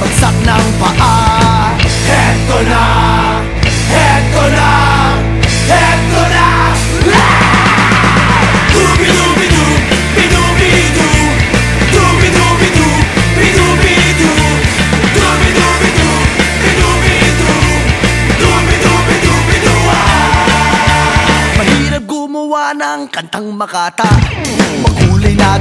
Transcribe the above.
bagsak ng paa. Heto na, heto na, heto na. Dubi-dubi-du, bi-dubi-du, dubi-dubi-du, bi-dubi-du, dubi-dubi-du, bi-dubi-du, dubi-dubi-du-bi-du. Mahirap gumawa ng kantang makata, makulay na